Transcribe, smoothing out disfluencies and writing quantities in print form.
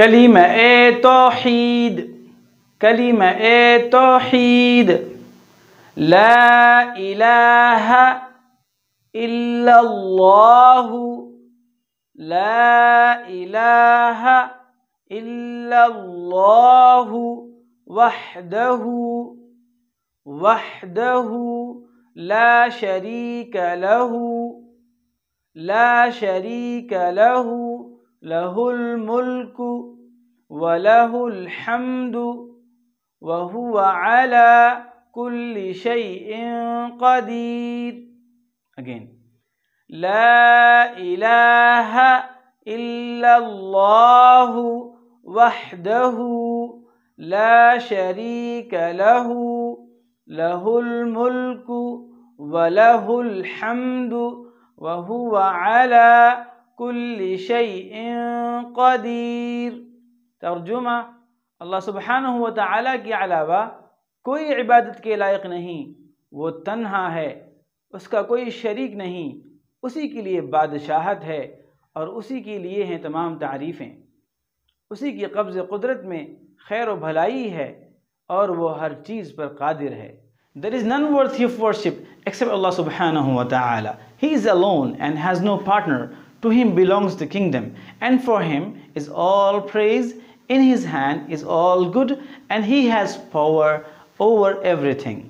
कलिमा ए तौहीद, कलिमा ए तौहीद। ला इलाहा इल्लल्लाहु, ला इलाहा इल्लल्लाहु वहदहु, वहदहु ला शरीक लहु, ला शरीक लहु, लहुल मुल्कु व लहुल हम्दु व हुवा अला कुल्लि शैइन क़दीर। अगेन, ला इलाहा इल्लल्लाहु वहदहु ला शरीक लहु, लहुल मुल्कु व लहुल हम्दु व हुवा अला कुल्लि शैइन क़दीर। तर्जुमा, अल्लाह सुब्हानहु व तआला के अलावा कोई इबादत के लायक नहीं, वो तन्हा है, उसका कोई शरीक नहीं, उसी के लिए बादशाहत है और उसी के लिए हैं तमाम तारीफ़ें। उसी की कब्ज़ कुदरत में खैर व भलाई है और वो हर चीज़ पर कादिर है। There is none worthy of worship except Allah subhanahu wa ta'ala. He is alone and has no partner. To him belongs the kingdom, and for him is all praise. In his hand is all good, and he has power over everything.